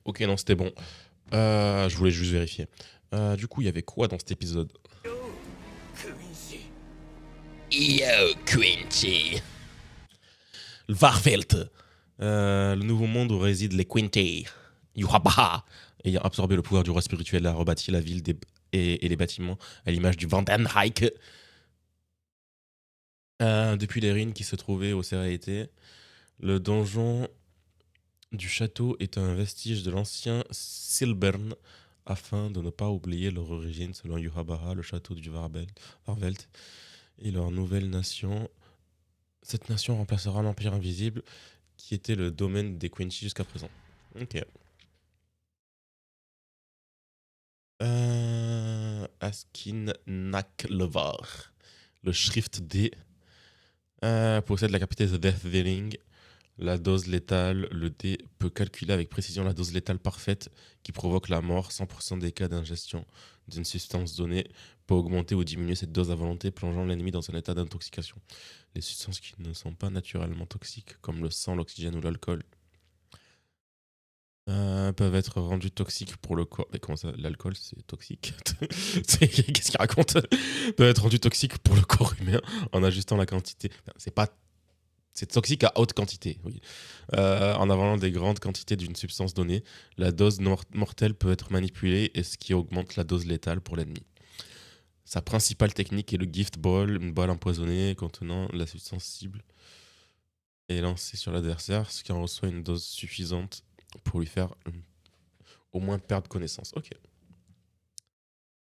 Ok, non, c'était bon. Je voulais juste vérifier. Du coup, il y avait quoi dans cet épisode? Yo, Quincy. Varvelt. Le nouveau monde où résident les Quinty. Yuhabaha. Ayant absorbé le pouvoir du roi spirituel, a rebâti la ville et les bâtiments à l'image du Vandenreich. Depuis les ruines qui se trouvaient au Serraïté, le donjon du château est un vestige de l'ancien Silbern, afin de ne pas oublier leur origine selon Yuhabaha, le château du Varvelt et leur nouvelle nation. Cette nation remplacera l'Empire invisible qui était le domaine des Quincy jusqu'à présent. Ok. Askin Naklevar, le Schrift D, possède la capacité de Death Dealing. La dose létale, le dé peut calculer avec précision la dose létale parfaite qui provoque la mort. 100% des cas d'ingestion d'une substance donnée peut augmenter ou diminuer cette dose à volonté, plongeant l'ennemi dans un état d'intoxication. Les substances qui ne sont pas naturellement toxiques, comme le sang, l'oxygène ou l'alcool, peuvent être rendues toxiques pour le corps. Mais comment ça, l'alcool, c'est toxique? Qu'est-ce qu'il raconte? Peuvent être rendues toxiques pour le corps humain en ajustant la quantité. C'est toxique à haute quantité, oui. En avalant des grandes quantités d'une substance donnée, la dose mortelle peut être manipulée, et ce qui augmente la dose létale pour l'ennemi. Sa principale technique est le Gift Ball, une balle empoisonnée contenant la substance cible, est lancée sur l'adversaire, ce qui en reçoit une dose suffisante pour lui faire au moins perdre connaissance. Ok.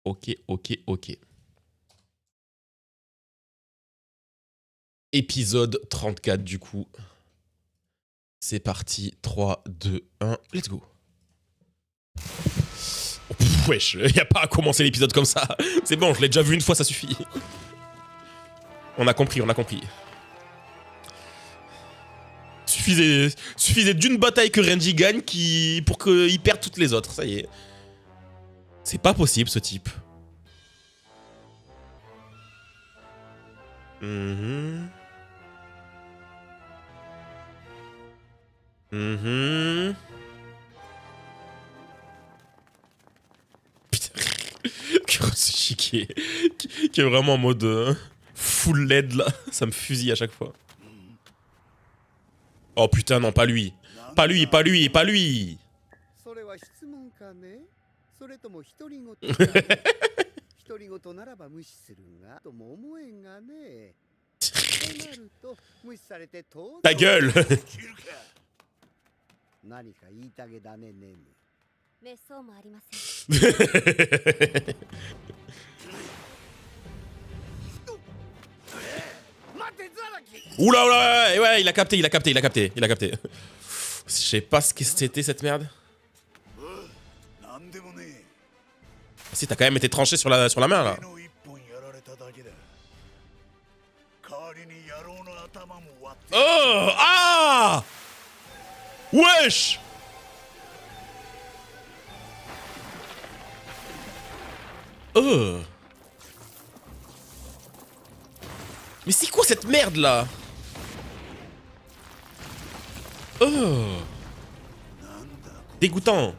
Ok. Épisode 34 du coup. C'est parti, 3, 2, 1, let's go. Oh, wesh, y a pas à commencer l'épisode comme ça. C'est bon, je l'ai déjà vu une fois, ça suffit. On a compris. Suffisait d'une bataille que Renji gagne pour qu'il perde toutes les autres, ça y est. C'est pas possible ce type. Putain. Kurosushi qui est vraiment en mode full LED là. Ça me fusille à chaque fois. Oh putain, non, pas lui. Pas lui. Ta gueule. Oula, ouais, il a capté. Je sais pas ce que c'était cette merde. Si, t'as quand même été tranché sur la main là. Oh! Ah! Wesh! Oh! Mais c'est quoi cette merde là? Oh! Dégoûtant.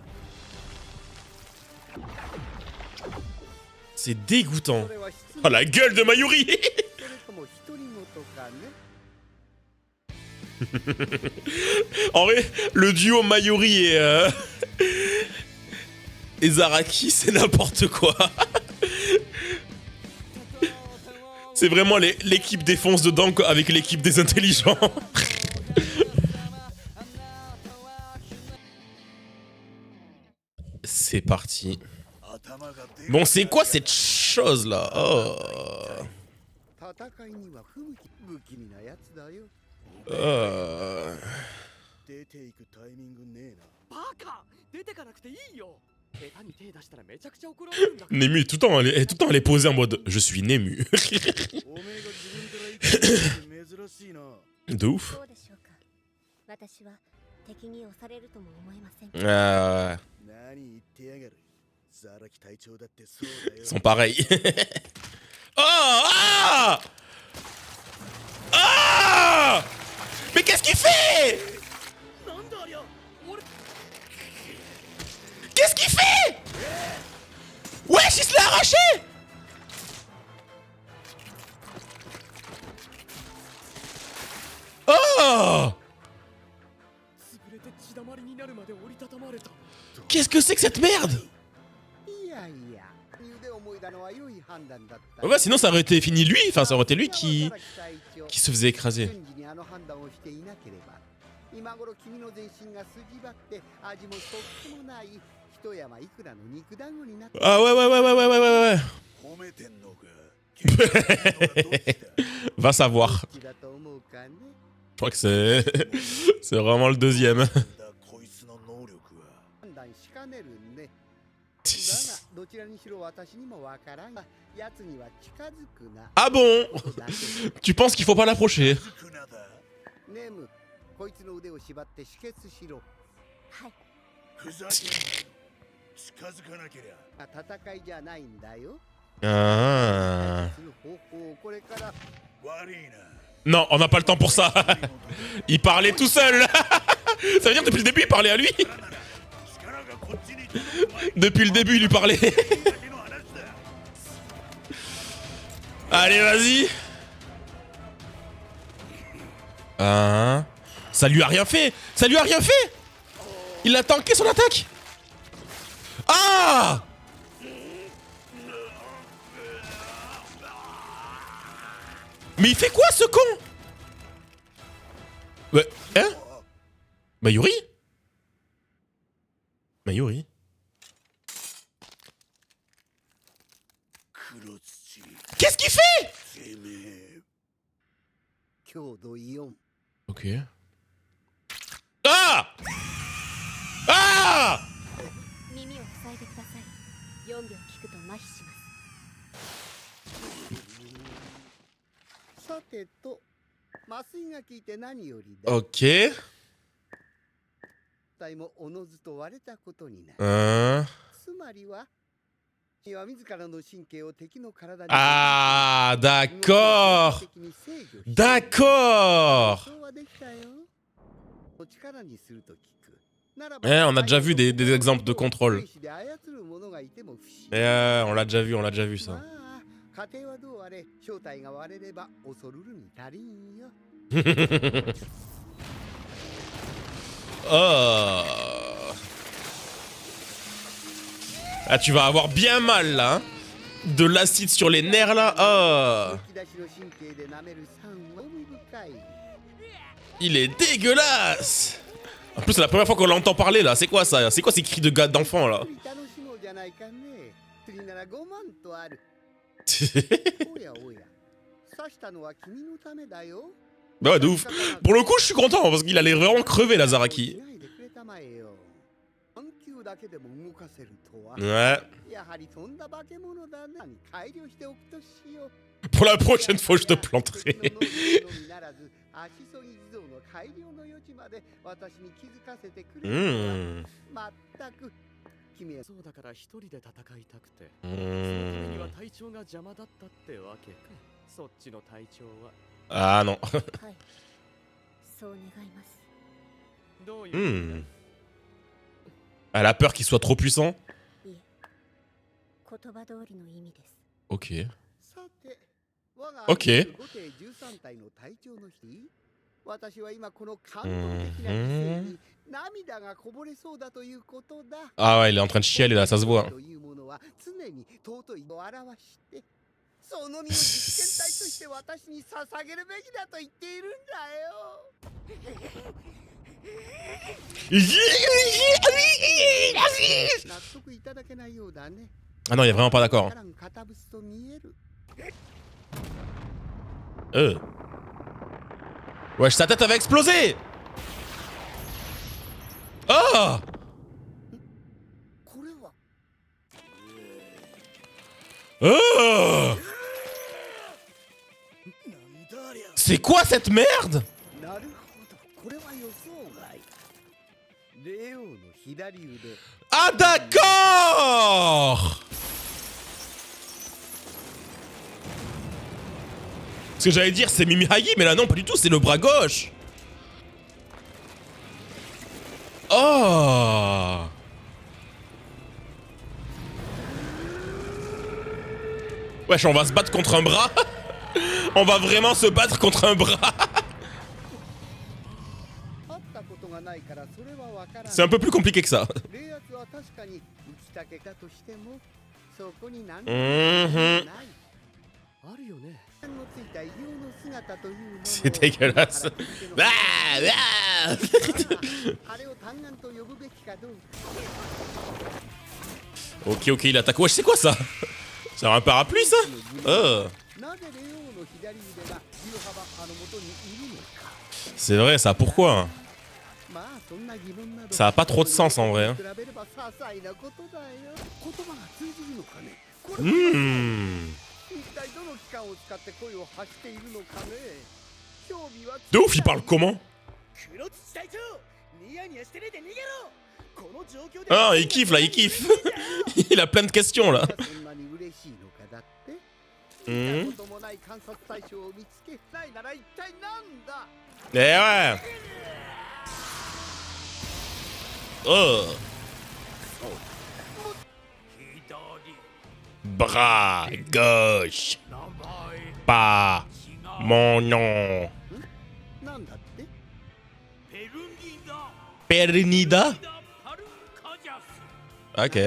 C'est dégoûtant. Oh la gueule de Mayuri. En vrai, le duo Mayuri et Zaraki, c'est n'importe quoi. C'est vraiment l'équipe défonce dedans avec l'équipe des intelligents. C'est parti. Bon, c'est quoi cette chose là? Oh. Nemu est tout le temps elle est posée en mode je suis Nemu. De ouf. Ils sont pareils. Oh! Ah! Ah! Mais qu'est-ce qu'il fait? wesh, il se l'a arraché. Oh! Qu'est-ce que c'est que cette merde? Ouais, sinon ça aurait été fini lui, enfin ça aurait été lui qui se faisait écraser. Ah ouais. Va savoir. Je crois que c'est vraiment le deuxième. Ah bon? Tu penses qu'il faut pas l'approcher? Ah. Non, on n'a pas le temps pour ça. Il parlait tout seul. Ça veut dire que depuis le début il parlait à lui. Depuis le début il lui parlait. Allez, vas-y. Ah. Ça lui a rien fait. Ça lui a rien fait. Il a tanké son attaque. Ah. Mais il fait quoi ce con? Ouais. Hein? Mayuri? Mayuri? Qu'est-ce qu'il fait? Ok. Ah! Ah! Ok. Ah, d'accord. D'accord. On a déjà vu des exemples de contrôle. On l'a déjà vu ça. Oh. Ah, tu vas avoir bien mal là. Hein. De l'acide sur les nerfs là. Oh. Il est dégueulasse. En plus, c'est la première fois qu'on l'entend parler là. C'est quoi ça? C'est quoi ces cris de gars d'enfant là? Bah ouais, de ouf. Pour le coup, je suis content parce qu'il allait vraiment crever la Zaraki. Ouais. Pour la prochaine fois, je te planterai. Ah non. Elle a peur qu'il soit trop puissant. Ok. Ok. Ah ouais, il est en train de chialer là, ça se voit. Ah non, il est vraiment pas d'accord. Wesh, sa tête avait explosé. Oh. Oh. C'est quoi cette merde? Ah d'accord. Ce que j'allais dire c'est Mimihagi, mais là non pas du tout, c'est le bras gauche. Oh. Wesh, on va se battre contre un bras. On va vraiment se battre contre un bras. C'est un peu plus compliqué que ça. C'est dégueulasse. Ok, ok, il attaque. Wesh, c'est quoi ça? C'est un parapluie ça? Oh. C'est vrai ça, pourquoi? Ça a pas trop de sens en vrai. De ouf, il parle comment? Ah, il kiffe là, il kiffe. Il a plein de questions là. Eh ouais. Oh. Bras gauche. Pas mon nom. Pernida? Ok.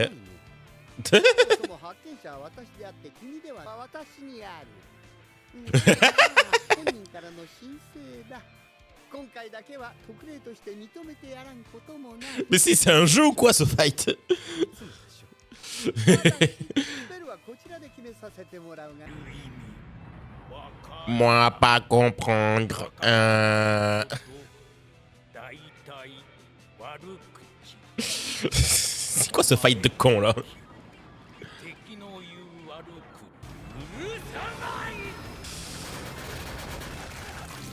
Mais si, c'est un jeu ou quoi ce fight? Moi pas comprendre. C'est quoi ce fight de con là?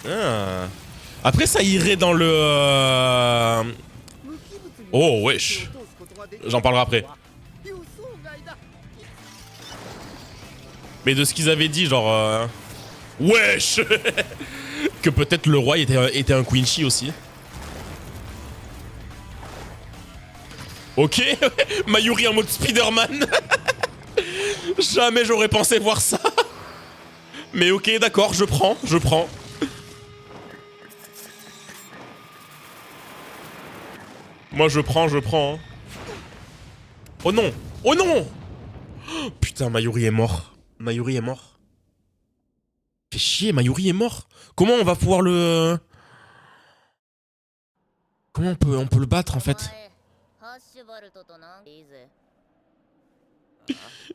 Ah. Après ça irait dans le... Oh wesh. J'en parlerai après. Mais de ce qu'ils avaient dit genre... Wesh. Que peut-être le roi était un Quincy aussi. Ok. Mayuri en mode Spider-Man. Jamais j'aurais pensé voir ça. Mais ok, d'accord, je prends. Moi je prends. Hein. Oh non! Oh non! Oh, putain, Mayuri est mort. Fait chier, Mayuri est mort. Comment on va pouvoir le... Comment on peut le battre en fait?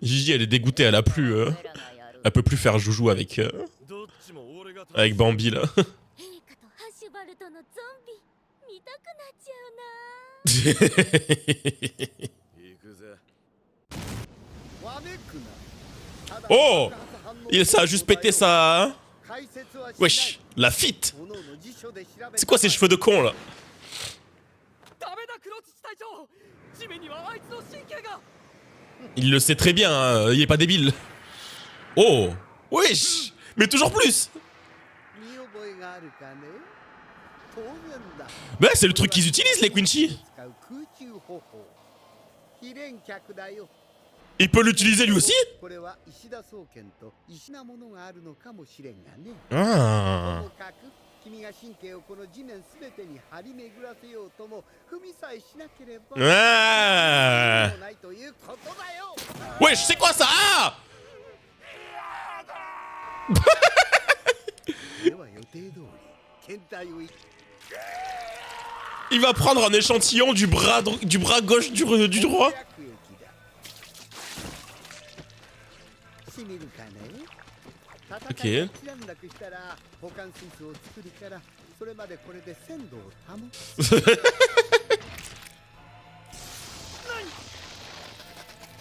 Gigi elle est dégoûtée, elle a plus... Elle peut plus faire joujou avec... Avec Bambi là. Oh! Ça a juste pété sa... Wesh, la fit. C'est quoi ces cheveux de con là? Il le sait très bien, hein, il est pas débile. Oh! Wesh! Mais toujours plus! Bah c'est le truc qu'ils utilisent les Quincy. Il peut l'utiliser lui aussi? Ah. Ah. Wesh, c'est quoi ça? Ah. Il va prendre un échantillon du bras gauche du roi. Ok.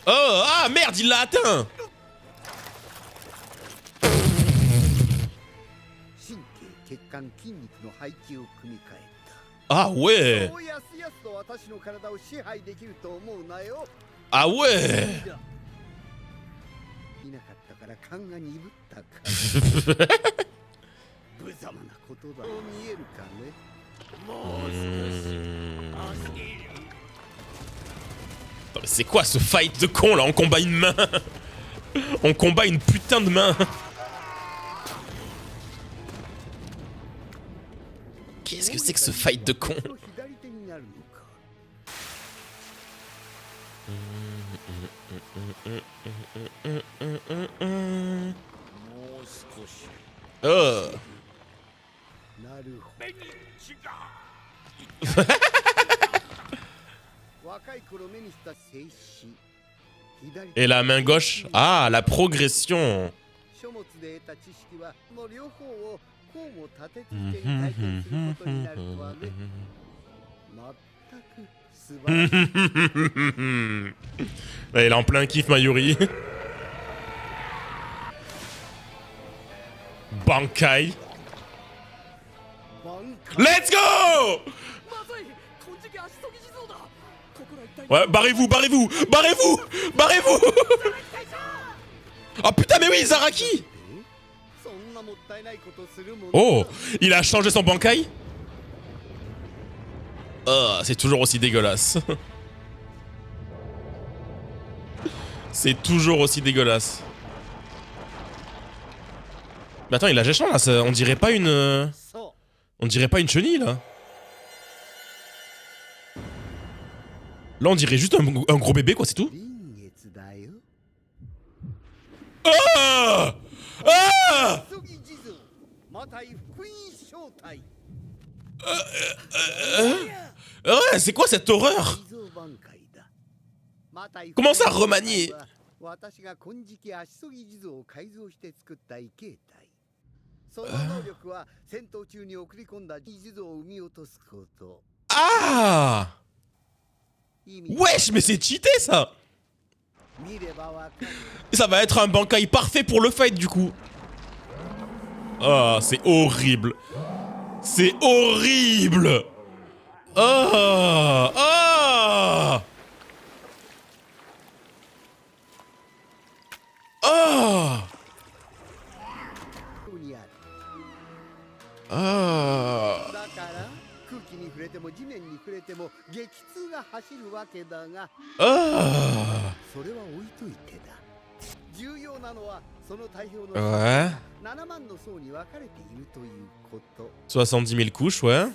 Oh, ah merde, il l'a atteint. Ah ouais. Ah ouais. C'est quoi ce fight de con là en combat une main? On combat une putain de main. Qu'est-ce que c'est que ce fight de con? Oh. Et la main gauche. Ah, la progression. Ouais, il est en plein kiff, Mayuri. Bankai. Let's go! Ouais, barrez-vous, barrez-vous, barrez-vous, barrez-vous. Oh putain, mais oui, Zaraki. Oh, il a changé son Bankai. Oh, c'est toujours aussi dégueulasse. C'est toujours aussi dégueulasse. Mais attends, il a géchant là, ça, on dirait pas une... On dirait pas une chenille là. Là on dirait juste un gros bébé quoi, c'est tout. Ah ah ouais, c'est quoi cette horreur? Comment ça remanier? Ah! Wesh, mais c'est cheaté ça! Ça va être un Bankai parfait pour le fight du coup. Ah, c'est horrible. C'est horrible! Ah! Ah! Ah! Ah! Ah! Ouais. 70 000 couches, ouais.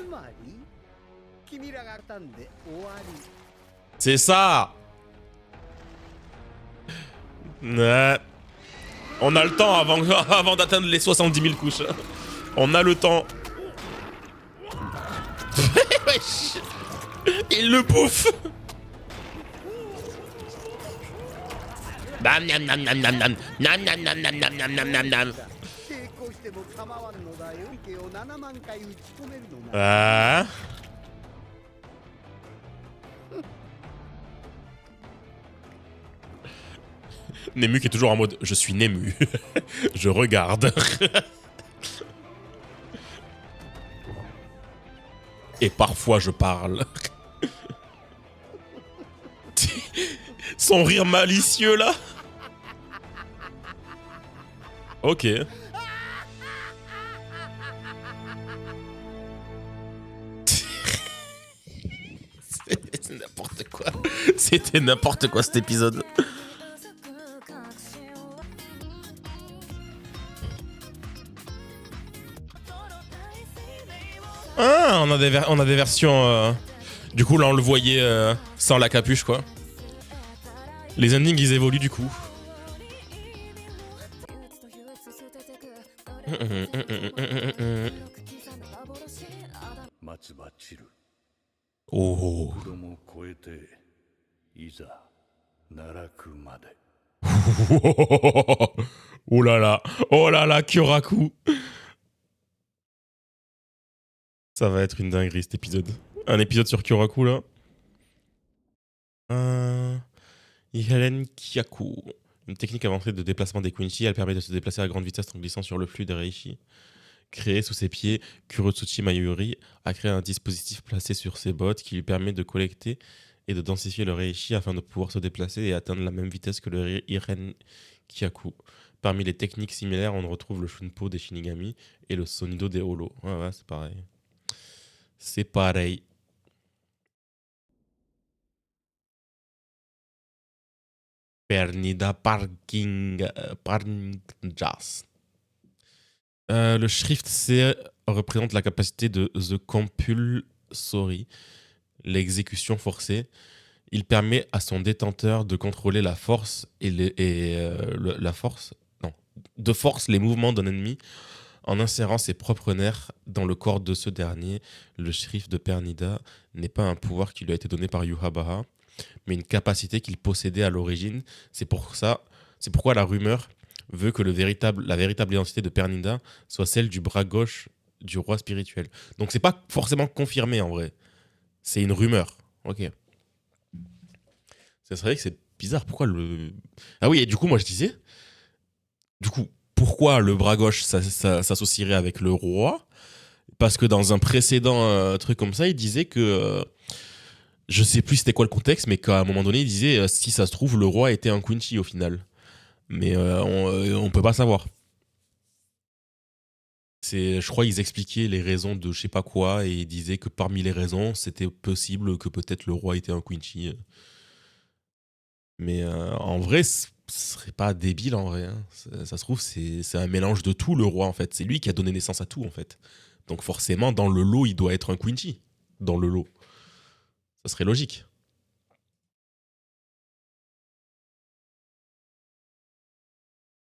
C'est ça! Ouais. On a le temps avant d'atteindre les 70 000 couches. On a le temps. Il le bouffe. Bam nam nam nam nam nam nam nam nam nam nam nam nam nam nam. Ah. Nemu qui est toujours en mode je suis Nemu. Je regarde. Et parfois je parle. Son rire malicieux là. Ok. C'était n'importe quoi. C'était n'importe quoi cet épisode. Ah, on a des versions... Du coup, là, on le voyait sans la capuche, quoi. Les endings, ils évoluent, du coup. Oh. Oh là là, Kyoraku. Ça va être une dinguerie cet épisode. Un épisode sur Kyoraku là. Iharen Kyaku. Une technique avancée de déplacement des Quincy. Elle permet de se déplacer à grande vitesse en glissant sur le flux des Reishi. Créé sous ses pieds, Kurotsuchi Mayuri a créé un dispositif placé sur ses bottes qui lui permet de collecter et de densifier le Reishi afin de pouvoir se déplacer et atteindre la même vitesse que le Iharen Kyaku. Parmi les techniques similaires, on retrouve le Shunpo des Shinigami et le Sonido des Holo. Ouais, c'est pareil. C'est pareil. Pernida Parnjas. Le Shrift C représente la capacité de The Compulsory, l'exécution forcée. Il permet à son détenteur de contrôler la force la force, non, de force les mouvements d'un ennemi en insérant ses propres nerfs dans le corps de ce dernier. Le Shrift de Pernida n'est pas un pouvoir qui lui a été donné par Yhwach, mais une capacité qu'il possédait à l'origine. C'est pourquoi la rumeur veut que la véritable identité de Pernida soit celle du bras gauche du roi spirituel. Donc c'est pas forcément confirmé en vrai. C'est une rumeur. Ok. C'est vrai que c'est bizarre. Pourquoi le... Ah oui, et du coup, moi je disais... Du coup, pourquoi le bras gauche s'associerait avec le roi? Parce que dans un précédent truc comme ça, il disait que... je sais plus c'était quoi le contexte, mais qu'à un moment donné, il disait si ça se trouve, le roi était un Quincy au final. Mais on peut pas savoir. Je crois qu'ils expliquaient les raisons de je sais pas quoi et ils disaient que parmi les raisons, c'était possible que peut-être le roi était un Quincy. Mais en vrai, ce serait pas débile en vrai, hein. Ça se trouve, c'est un mélange de tout, le roi en fait. C'est lui qui a donné naissance à tout en fait. Donc forcément, dans le lot, il doit être un Quincy. Dans le lot. Ça serait logique.